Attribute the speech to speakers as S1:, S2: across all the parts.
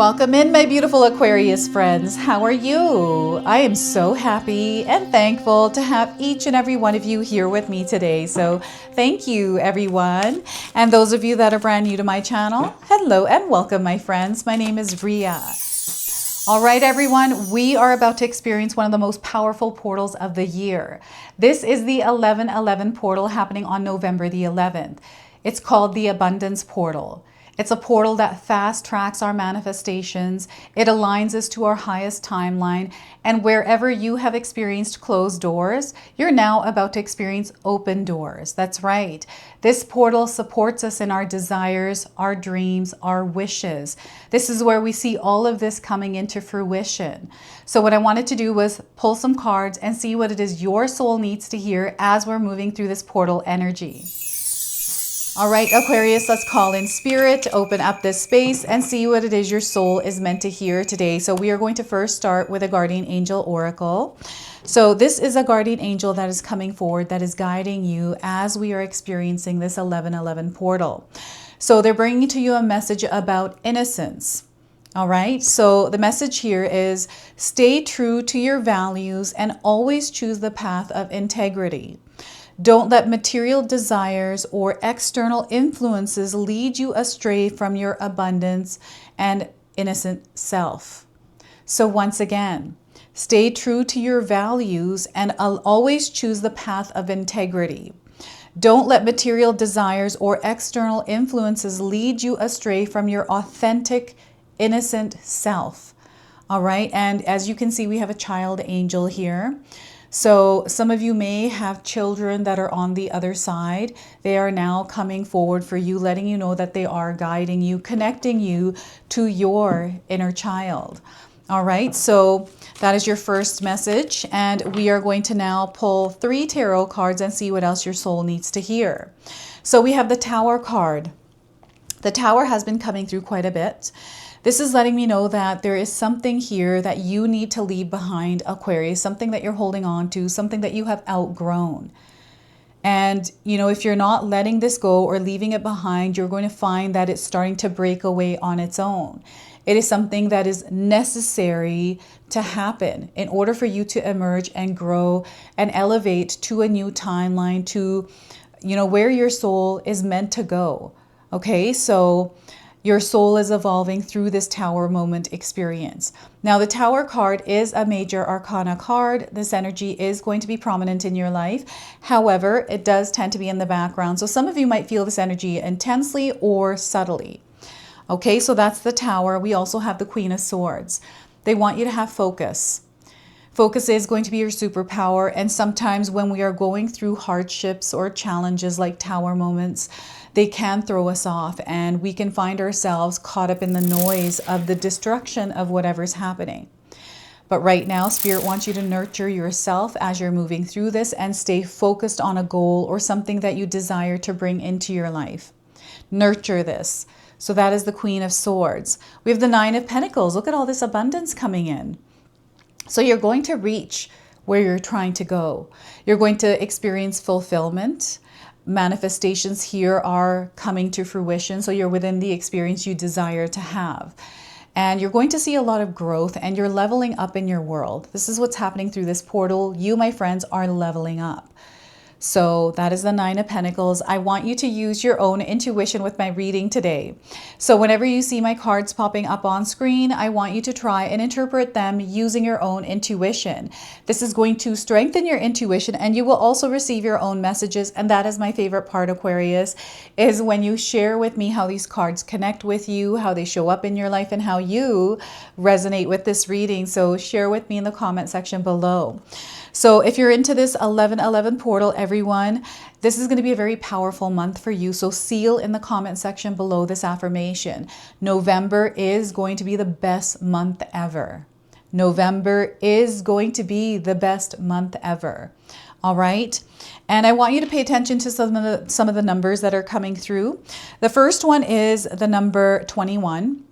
S1: Welcome in, my beautiful Aquarius friends. How are you? I am so happy and thankful to have each and every one of you here with me today. So thank you, everyone. And those of you that are brand new to my channel, hello and welcome, my friends. My name is Ria. All right, everyone, we are about to experience one of the most powerful portals of the year. This is the 11/11 portal happening on November the 11th. It's called the Abundance Portal. It's a portal that fast tracks our manifestations. It aligns us to our highest timeline. And wherever you have experienced closed doors, you're now about to experience open doors. That's right. This portal supports us in our desires, our dreams, our wishes. This is where we see all of this coming into fruition. So what I wanted to do was pull some cards and see what it is your soul needs to hear as we're moving through this portal energy. All right, Aquarius, let's call in spirit to open up this space and see what it is your soul is meant to hear today. So we are going to first start with a guardian angel oracle. So this is a guardian angel that is coming forward, that is guiding you as we are experiencing this 11/11 portal. So they're bringing to you a message about innocence. All right, so the message here is stay true to your values and always choose the path of integrity. Don't let material desires or external influences lead you astray from your abundance and innocent self. So once again, stay true to your values and always choose the path of integrity. Don't let material desires or external influences lead you astray from your authentic, innocent self. All right, and as you can see, we have a child angel here. So some of you may have children that are on the other side. They are now coming forward for you, letting you know that they are guiding you, connecting you to your inner child. All right, so that is your first message. And we are going to now pull 3 tarot cards and see what else your soul needs to hear. So we have the Tower card. The Tower has been coming through quite a bit. This is letting me know that there is something here that you need to leave behind, Aquarius, something that you're holding on to, something that you have outgrown. And, you know, if you're not letting this go or leaving it behind, you're going to find that it's starting to break away on its own. It is something that is necessary to happen in order for you to emerge and grow and elevate to a new timeline, to, you know, where your soul is meant to go. Okay, so your soul is evolving through this Tower moment experience. Now, the Tower card is a major arcana card. This energy is going to be prominent in your life. However, it does tend to be in the background. So some of you might feel this energy intensely or subtly. Okay, so that's the Tower. We also have the Queen of Swords. They want you to have focus. Focus is going to be your superpower. And sometimes when we are going through hardships or challenges like Tower moments, they can throw us off and we can find ourselves caught up in the noise of the destruction of whatever's happening. But right now, Spirit wants you to nurture yourself as you're moving through this and stay focused on a goal or something that you desire to bring into your life. Nurture this. So that is the Queen of Swords. We have the Nine of Pentacles. Look at all this abundance coming in. So you're going to reach where you're trying to go. You're going to experience fulfillment. Manifestations here are coming to fruition. So you're within the experience you desire to have. And you're going to see a lot of growth and you're leveling up in your world. This is what's happening through this portal. You, my friends, are leveling up. So that is the Nine of Pentacles. I want you to use your own intuition with my reading today. So whenever you see my cards popping up on screen, I want you to try and interpret them using your own intuition. This is going to strengthen your intuition and you will also receive your own messages. And that is my favorite part, Aquarius, is when you share with me how these cards connect with you, how they show up in your life and how you resonate with this reading. So share with me in the comment section below. So if you're into this 11/11 portal, everyone, this is going to be a very powerful month for you. So seal in the comment section below this affirmation. November is going to be the best month ever. November is going to be the best month ever. All right. And I want you to pay attention to some of the numbers that are coming through. The first one is the number 21.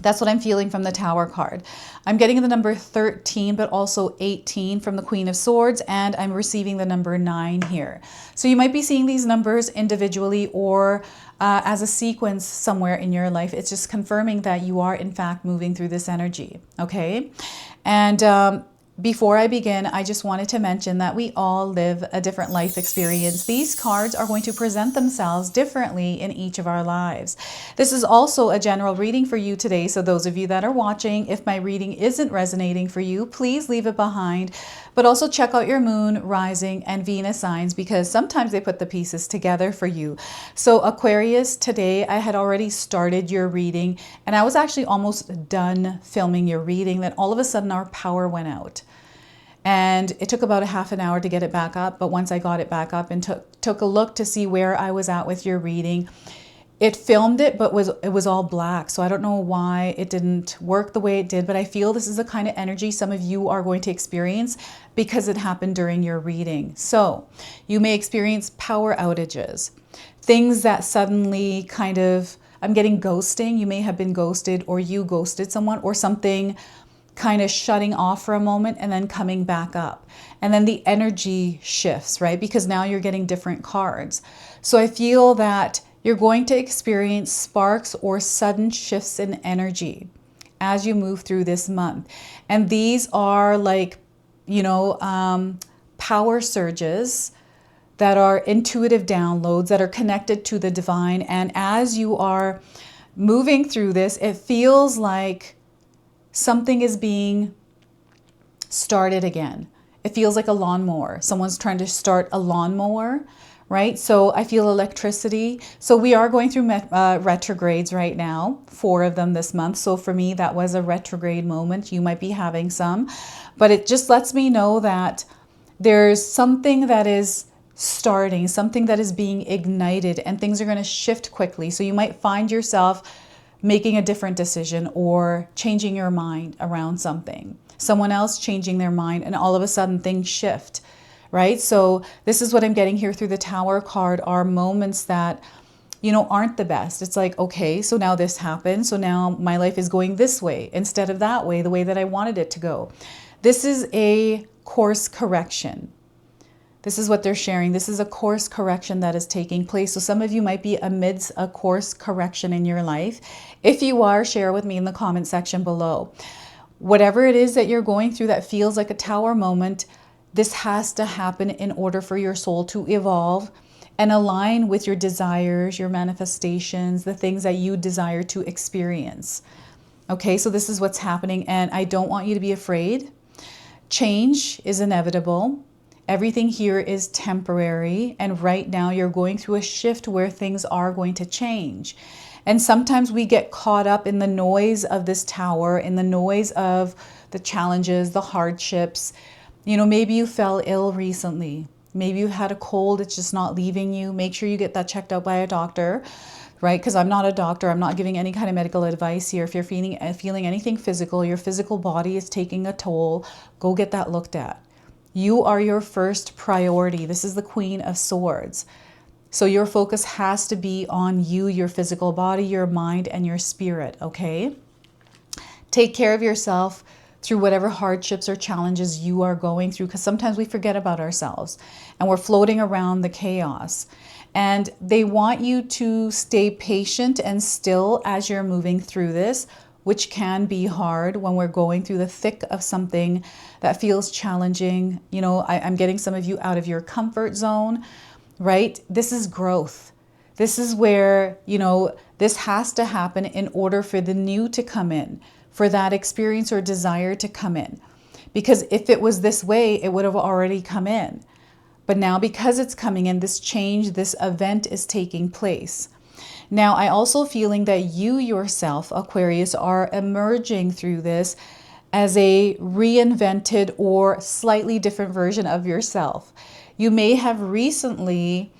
S1: That's what I'm feeling from the Tower card. I'm getting the number 13, but also 18 from the Queen of Swords, and I'm receiving the number 9 here. So you might be seeing these numbers individually or as a sequence somewhere in your life. It's just confirming that you are in fact moving through this energy, okay? And before I begin, I just wanted to mention that we all live a different life experience. These cards are going to present themselves differently in each of our lives. This is also a general reading for you today. So those of you that are watching, if my reading isn't resonating for you, please leave it behind. But also check out your moon, rising, and Venus signs, because sometimes they put the pieces together for you. So Aquarius, today I had already started your reading, and I was actually almost done filming your reading. Then all of a sudden our power went out. And it took about a half an hour to get it back up. But once I got it back up and took a look to see where I was at with your reading, it filmed it, but it was all black. So I don't know why it didn't work the way it did, but I feel this is the kind of energy some of you are going to experience because it happened during your reading. So you may experience power outages, things that suddenly kind of, I'm getting ghosting. You may have been ghosted, or you ghosted someone, or something kind of shutting off for a moment and then coming back up. And then the energy shifts, right? Because now you're getting different cards. So I feel that you're going to experience sparks or sudden shifts in energy as you move through this month. And these are like, you know, power surges that are intuitive downloads that are connected to the divine. And as you are moving through this, it feels like something is being started again. It feels like a lawnmower. Someone's trying to start a lawnmower, right? So I feel electricity. So we are going through retrogrades right now, 4 of them this month. So for me, that was a retrograde moment. You might be having some, but it just lets me know that there's something that is starting, something that is being ignited, and things are going to shift quickly. So you might find yourself making a different decision or changing your mind around something. Someone else changing their mind, and all of a sudden things shift, right? So this is what I'm getting here through the Tower card, are moments that, you know, aren't the best. It's like, okay, so now this happened. So now my life is going this way instead of that way, the way that I wanted it to go. This is a course correction. This is what they're sharing. This is a course correction that is taking place. So some of you might be amidst a course correction in your life. If you are, share with me in the comment section below. Whatever it is that you're going through that feels like a tower moment, this has to happen in order for your soul to evolve and align with your desires, your manifestations, the things that you desire to experience. Okay, so this is what's happening, and I don't want you to be afraid. Change is inevitable. Everything here is temporary, and right now you're going through a shift where things are going to change. And sometimes we get caught up in the noise of this tower, in the noise of the challenges, the hardships. You know, maybe you fell ill recently. Maybe you had a cold, it's just not leaving you. Make sure you get that checked out by a doctor, right? Because I'm not a doctor. I'm not giving any kind of medical advice here. If you're feeling anything physical, your physical body is taking a toll, go get that looked at. You are your first priority. This is the Queen of Swords. So your focus has to be on you, your physical body, your mind, and your spirit, okay? Take care of yourself through whatever hardships or challenges you are going through, because sometimes we forget about ourselves and we're floating around the chaos. And they want you to stay patient and still as you're moving through this, which can be hard when we're going through the thick of something that feels challenging. You know, I'm getting some of you out of your comfort zone, right? This is growth. This is where, you know, this has to happen in order for the new to come in, for that experience or desire to come in. Because if it was this way, it would have already come in. But now because it's coming in, this change, this event is taking place. Now, I also feeling that you yourself, Aquarius, are emerging through this as a reinvented or slightly different version of yourself. You may have recently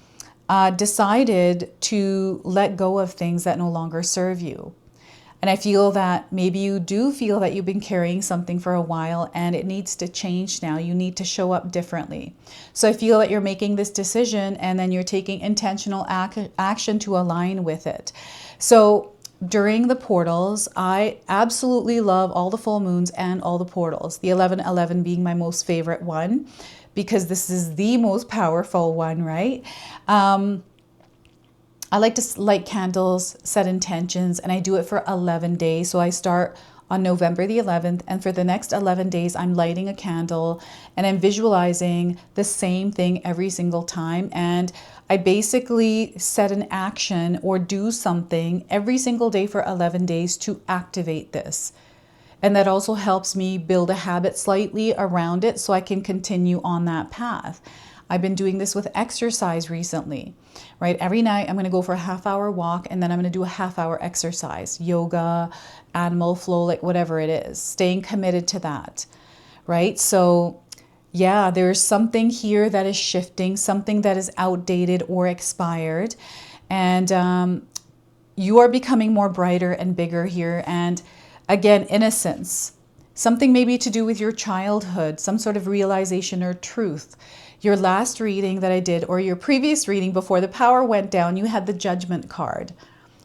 S1: decided to let go of things that no longer serve you. And I feel that maybe you do feel that you've been carrying something for a while and it needs to change now. You need to show up differently. So I feel that you're making this decision and then you're taking intentional action to align with it. So during the portals, I absolutely love all the full moons and all the portals. The 11/11 being my most favorite one because this is the most powerful one, right? I like to light candles, set intentions, and I do it for 11 days. So I start on November the 11th, and for the next 11 days, I'm lighting a candle and I'm visualizing the same thing every single time. And I basically set an action or do something every single day for 11 days to activate this. And that also helps me build a habit slightly around it so I can continue on that path. I've been doing this with exercise recently, right? Every night I'm going to go for a half-hour walk and then I'm going to do a half-hour exercise, yoga, animal flow, like whatever it is, staying committed to that, right? So yeah, there's something here that is shifting, something that is outdated or expired. And you are becoming more brighter and bigger here. And again, innocence, something maybe to do with your childhood, some sort of realization or truth. Your last reading that I did, or your previous reading before the power went down, you had the Judgment card.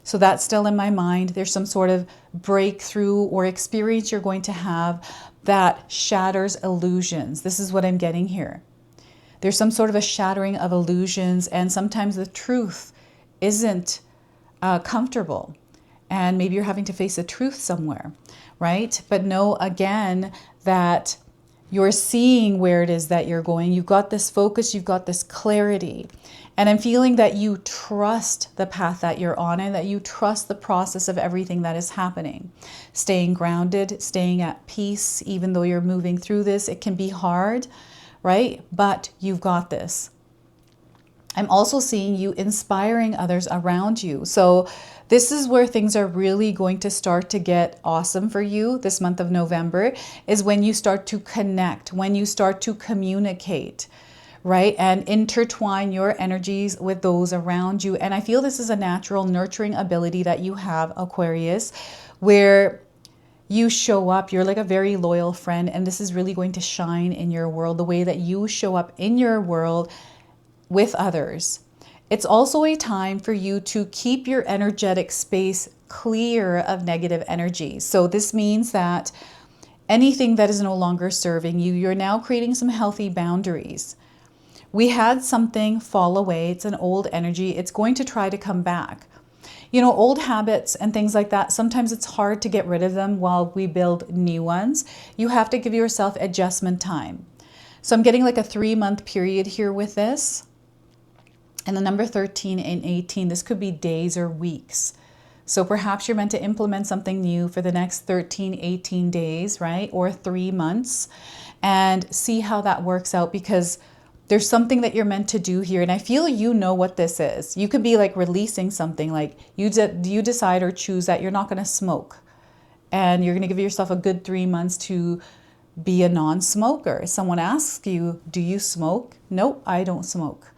S1: So that's still in my mind. There's some sort of breakthrough or experience you're going to have that shatters illusions. This is what I'm getting here. There's some sort of a shattering of illusions, and sometimes the truth isn't comfortable. And maybe you're having to face the truth somewhere, right? But know again that you're seeing where it is that you're going. You've got this focus, you've got this clarity. And I'm feeling that you trust the path that you're on and that you trust the process of everything that is happening. Staying grounded, staying at peace, even though you're moving through this. It can be hard, right? But you've got this. I'm also seeing you inspiring others around you. So this is where things are really going to start to get awesome for you this month of November, is when you start to connect, when you start to communicate, right? And intertwine your energies with those around you. And I feel this is a natural nurturing ability that you have, Aquarius, where you show up, you're like a very loyal friend, and this is really going to shine in your world, the way that you show up in your world with others. It's also a time for you to keep your energetic space clear of negative energy. So this means that anything that is no longer serving you, you're now creating some healthy boundaries. We had something fall away. It's an old energy. It's going to try to come back. You know, old habits and things like that, sometimes it's hard to get rid of them while we build new ones. You have to give yourself adjustment time. So I'm getting like a 3-month period here with this. And the number 13 and 18, this could be days or weeks. So perhaps you're meant to implement something new for the next 13, 18 days, right? Or 3 months, and see how that works out, because there's something that you're meant to do here. And I feel you know what this is. You could be like releasing something, like you decide or choose that you're not going to smoke. And you're going to give yourself a good 3 months to be a non-smoker. Someone asks you, do you smoke? Nope, I don't smoke.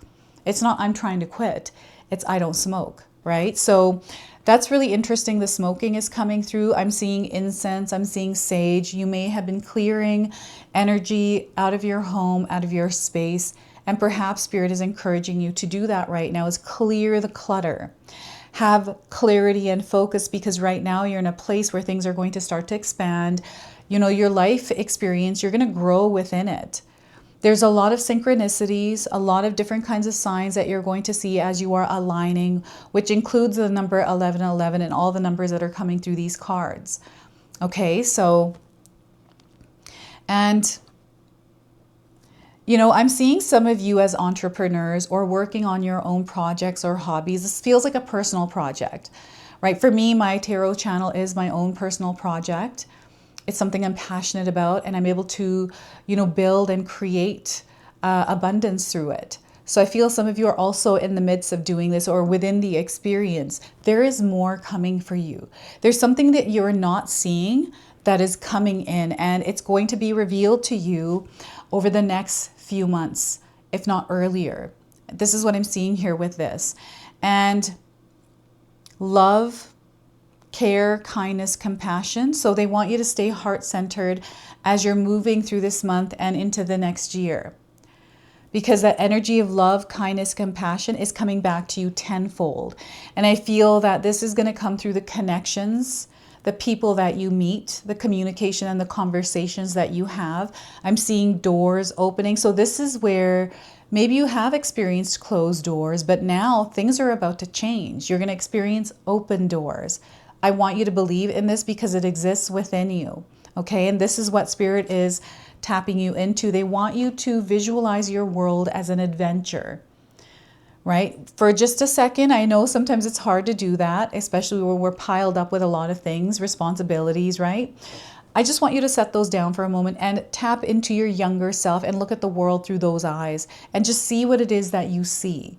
S1: It's not I'm trying to quit. It's I don't smoke, right? So that's really interesting. The smoking is coming through. I'm seeing incense. I'm seeing sage. You may have been clearing energy out of your home, out of your space. And perhaps Spirit is encouraging you to do that right now, is clear the clutter. Have clarity and focus, because right now you're in a place where things are going to start to expand. You know, your life experience, you're going to grow within it. There's a lot of synchronicities, a lot of different kinds of signs that you're going to see as you are aligning, which includes the number 1111 and all the numbers that are coming through these cards. Okay, so, and, you know, I'm seeing some of you as entrepreneurs or working on your own projects or hobbies. This feels like a personal project, right? For me, my tarot channel is my own personal project. It's something I'm passionate about, and I'm able to, you know, build and create abundance through it. So I feel some of you are also in the midst of doing this or within the experience. There is more coming for you. There's something that you're not seeing that is coming in, and it's going to be revealed to you over the next few months, if not earlier. This is what I'm seeing here with this. And love, care, kindness, compassion. So they want you to stay heart-centered as you're moving through this month and into the next year. Because that energy of love, kindness, compassion is coming back to you tenfold. And I feel that this is going to come through the connections the people that you meet, the communication and the conversations that you have. I'm seeing doors opening. So this is where maybe you have experienced closed doors, but now things are about to change. You're going to experience open doors. I want you to believe in this because it exists within you. Okay, and this is what Spirit is tapping you into. They want you to visualize your world as an adventure, right? For just a second, I know sometimes it's hard to do that, especially when we're piled up with a lot of things, responsibilities, right? I just want you to set those down for a moment and tap into your younger self and look at the world through those eyes and just see what it is that you see,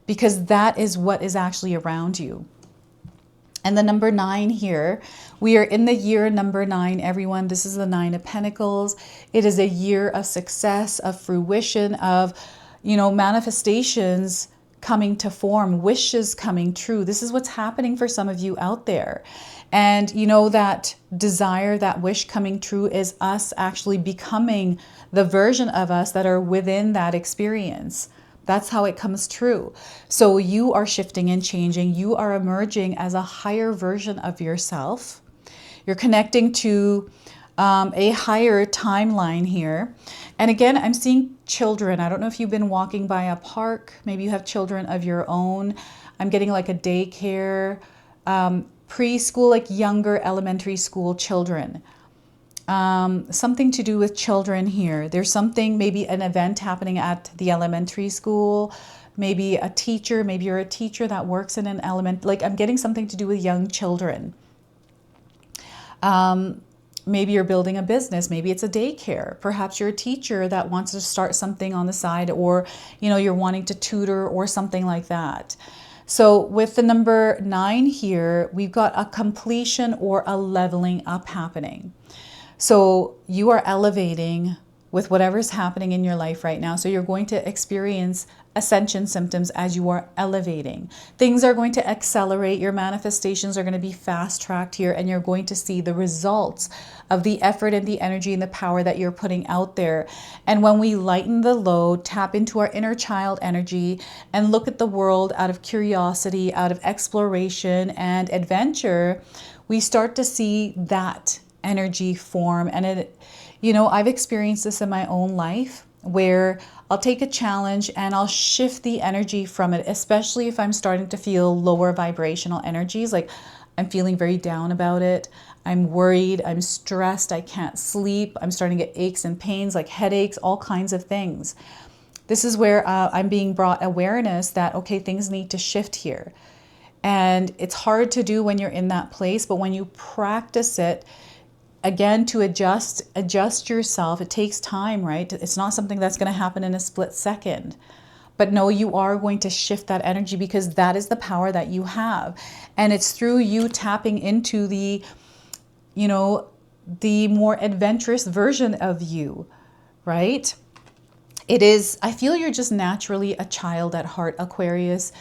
S1: because that is what is actually around you. And the number 9 here, we are in the year number 9, everyone. This is the 9 of Pentacles. It is a year of success, of fruition, of, manifestations coming to form, wishes coming true. This is what's happening for some of you out there. And that desire, that wish coming true is us actually becoming the version of us that are within that experience. That's how it comes true. So you are shifting and changing. You are emerging as a higher version of yourself. You're connecting to a higher timeline here. And again, I'm seeing children. I don't know if you've been walking by a park. Maybe you have children of your own. I'm getting like a daycare, preschool, like younger elementary school children. Something to do with children here. There's something, maybe an event happening at the elementary school, maybe a teacher, maybe you're a teacher that works in an like I'm getting something to do with young children. Maybe you're building a business, maybe it's a daycare. Perhaps you're a teacher that wants to start something on the side, or, you're wanting to tutor or something like that. So with the number 9 here, we've got a completion or a leveling up happening. So you are elevating with whatever's happening in your life right now. So you're going to experience ascension symptoms as you are elevating. Things are going to accelerate. Your manifestations are going to be fast-tracked here, and you're going to see the results of the effort and the energy and the power that you're putting out there. And when we lighten the load, tap into our inner child energy and look at the world out of curiosity, out of exploration and adventure, we start to see that energy form. And it, I've experienced this in my own life where I'll take a challenge and I'll shift the energy from it, especially if I'm starting to feel lower vibrational energies. Like I'm feeling very down about it. I'm worried, I'm stressed, I can't sleep. I'm starting to get aches and pains, like headaches, all kinds of things. This is where I'm being brought awareness that, okay, things need to shift here. And it's hard to do when you're in that place, but when you practice it, again, to adjust yourself, it takes time, right? It's not something that's going to happen in a split second. But no, you are going to shift that energy because that is the power that you have. And it's through you tapping into the more adventurous version of you, right? It is, I feel you're just naturally a child at heart, Aquarius.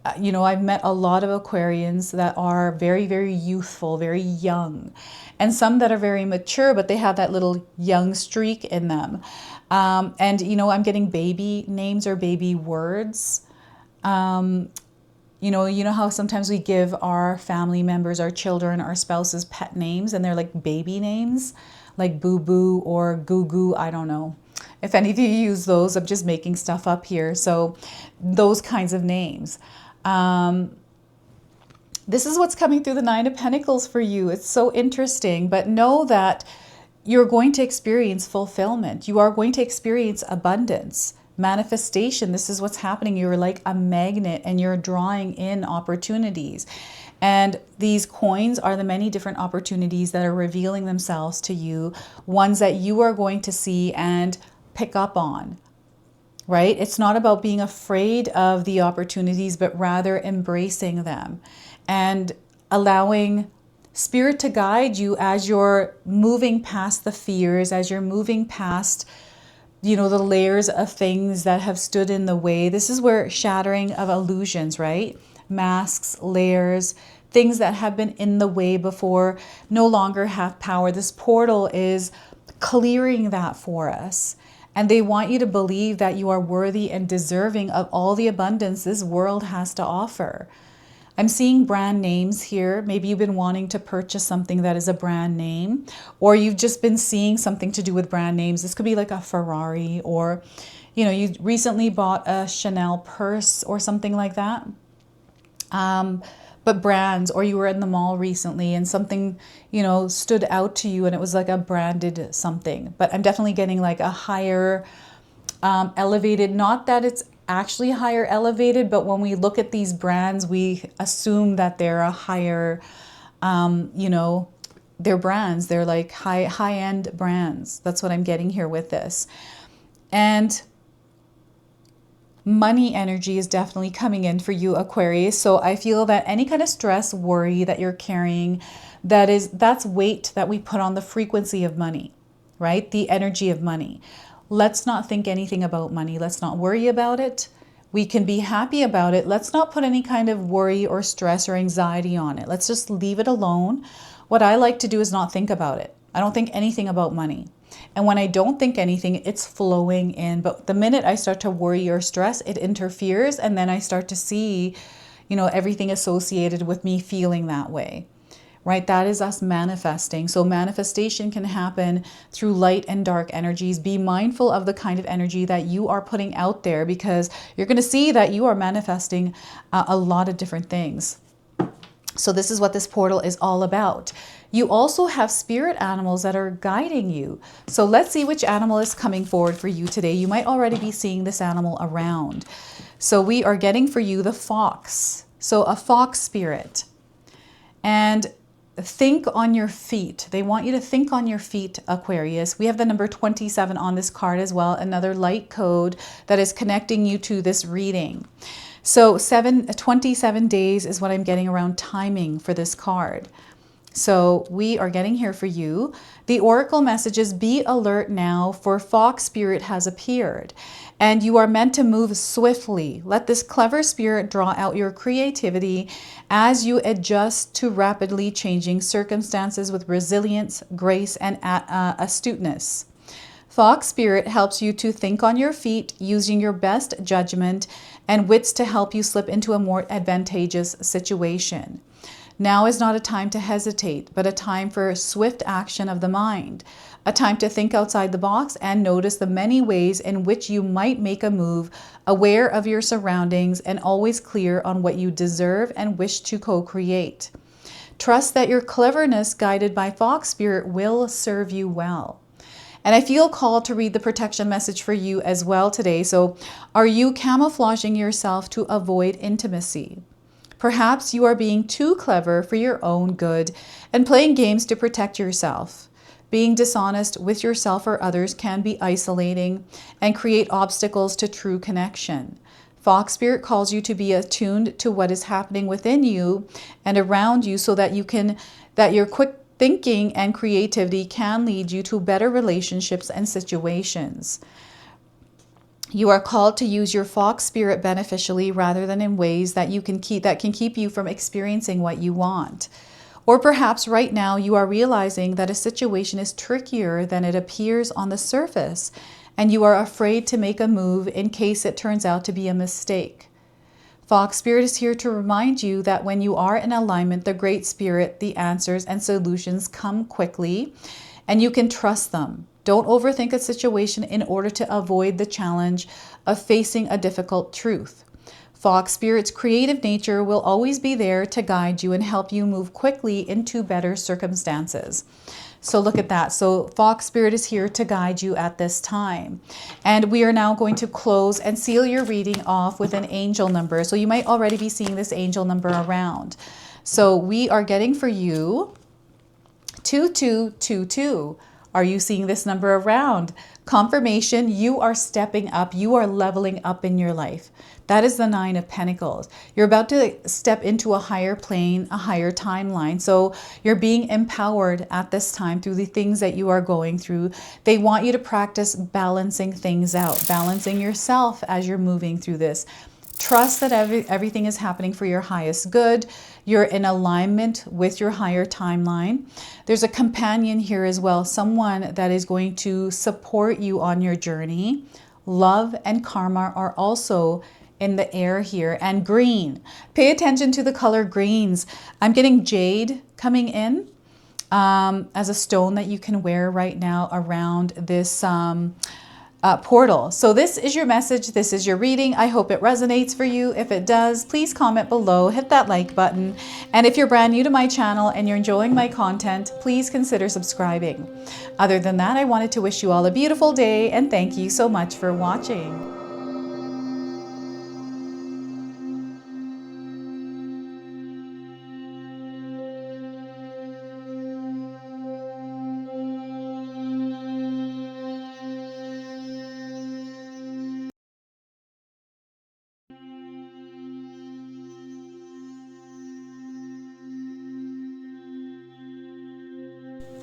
S1: I've met a lot of Aquarians that are very, very youthful, very young, and some that are very mature, but they have that little young streak in them. And, I'm getting baby names or baby words. You know how sometimes we give our family members, our children, our spouses pet names, and they're like baby names, like Boo Boo or Goo Goo, I don't know. If any of you use those, I'm just making stuff up here. So those kinds of names. This is what's coming through the 9 of Pentacles for you. It's so interesting, but know that you're going to experience fulfillment. You are going to experience abundance, manifestation. This is what's happening. You're like a magnet and you're drawing in opportunities. And these coins are the many different opportunities that are revealing themselves to you, ones that you are going to see and pick up on. Right? It's not about being afraid of the opportunities, but rather embracing them and allowing Spirit to guide you as you're moving past the fears, as you're moving past, the layers of things that have stood in the way. This is where shattering of illusions, right? Masks, layers, things that have been in the way before no longer have power. This portal is clearing that for us. And they want you to believe that you are worthy and deserving of all the abundance this world has to offer. I'm seeing brand names here. Maybe you've been wanting to purchase something that is a brand name, or you've just been seeing something to do with brand names. This could be like a Ferrari, or, you know, you recently bought a Chanel purse or something like that. But brands, or you were in the mall recently and something, you know, stood out to you and it was like a branded something. But I'm definitely getting like a higher elevated, not that it's actually higher elevated, but when we look at these brands, we assume that they're a higher, you know, they're brands. They're like high-end brands. That's what I'm getting here with this. And money energy is definitely coming in for you, Aquarius. So I feel that any kind of stress, worry that you're carrying, that's weight that we put on the frequency of money, right? The energy of money. Let's not think anything about money. Let's not worry about it. We can be happy about it. Let's not put any kind of worry or stress or anxiety on it. Let's just leave it alone. What I like to do is not think about it. I don't think anything about money. And when I don't think anything, it's flowing in. But the minute I start to worry or stress, it interferes. And then I start to see, you know, everything associated with me feeling that way, right? That is us manifesting. So manifestation can happen through light and dark energies. Be mindful of the kind of energy that you are putting out there, because you're going to see that you are manifesting a lot of different things. So this is what this portal is all about. You also have spirit animals that are guiding you. So let's see which animal is coming forward for you today. You might already be seeing this animal around. So we are getting for you the fox. So a fox spirit. And think on your feet. They want you to think on your feet, Aquarius. We have the number 27 on this card as well. Another light code that is connecting you to this reading. So 27 days is what I'm getting around timing for this card. So we are getting here for you. The oracle messages, be alert now, for fox spirit has appeared. And you are meant to move swiftly. Let this clever spirit draw out your creativity as you adjust to rapidly changing circumstances with resilience, grace, and astuteness. Fox spirit helps you to think on your feet, using your best judgment and wits to help you slip into a more advantageous situation. Now is not a time to hesitate, but a time for swift action of the mind, a time to think outside the box and notice the many ways in which you might make a move, aware of your surroundings and always clear on what you deserve and wish to co-create. Trust that your cleverness, guided by fox spirit, will serve you well. And I feel called to read the protection message for you as well today. So are you camouflaging yourself to avoid intimacy? Perhaps you are being too clever for your own good and playing games to protect yourself. Being dishonest with yourself or others can be isolating and create obstacles to true connection. Fox spirit calls you to be attuned to what is happening within you and around you, so that your quick thinking and creativity can lead you to better relationships and situations. You are called to use your fox spirit beneficially rather than in ways that can keep you from experiencing what you want. Or perhaps right now you are realizing that a situation is trickier than it appears on the surface, and you are afraid to make a move in case it turns out to be a mistake. Fox spirit is here to remind you that when you are in alignment, the great spirit, the answers and solutions come quickly, and you can trust them. Don't overthink a situation in order to avoid the challenge of facing a difficult truth. Fox spirit's creative nature will always be there to guide you and help you move quickly into better circumstances. So look at that. So fox spirit is here to guide you at this time. And we are now going to close and seal your reading off with an angel number. So you might already be seeing this angel number around. So we are getting for you 2222. Are you seeing this number around? Confirmation, you are stepping up. You are leveling up in your life. That is the 9 of Pentacles. You're about to step into a higher plane, a higher timeline. So you're being empowered at this time through the things that you are going through. They want you to practice balancing things out, balancing yourself as you're moving through this. Trust that everything is happening for your highest good. You're in alignment with your higher timeline. There's a companion here as well, someone that is going to support you on your journey. Love and karma are also in the air here. And green. Pay attention to the color greens. I'm getting jade coming in as a stone that you can wear right now around this portal. So this is your message. This is your reading. I hope it resonates for you. If it does, please comment below, hit that like button. And if you're brand new to my channel and you're enjoying my content, please consider subscribing. Other than that, I wanted to wish you all a beautiful day and thank you so much for watching.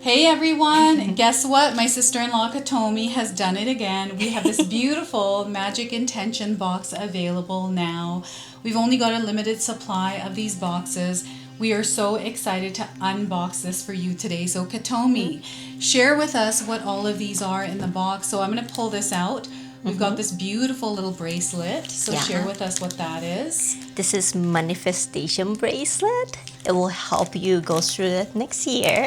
S1: Hey everyone, guess what? My sister-in-law Katomi has done it again. We have this beautiful Magic Intention box available now. We've only got a limited supply of these boxes. We are so excited to unbox this for you today. So Katomi, share with us what all of these are in the box. So I'm going to pull this out. We've got this beautiful little bracelet. So share with us what that is.
S2: This is manifestation bracelet. It will help you go through it next year.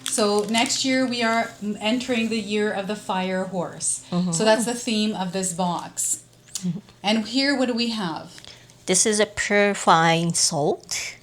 S1: So next year we are entering the year of the fire horse. So that's the theme of this box. And here, what do we have?
S2: This is a purifying salt.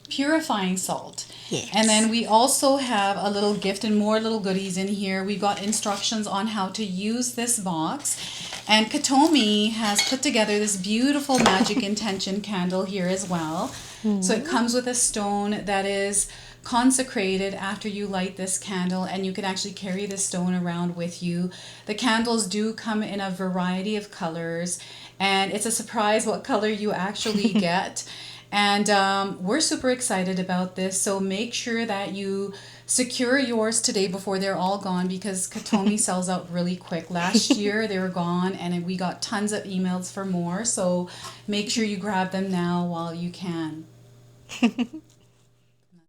S1: Purifying salt.
S2: Yes.
S1: And then we also have a little gift and more little goodies in here. We've got instructions on how to use this box. And Katomi has put together this beautiful Magic Intention candle here as well. So it comes with a stone that is consecrated after you light this candle, and you can actually carry this stone around with you. The candles do come in a variety of colors, and it's a surprise what color you actually get. And we're super excited about this, so make sure that you secure yours today before they're all gone, because Katomi sells out really quick. Last year they were gone and we got tons of emails for more, so make sure you grab them now while you can.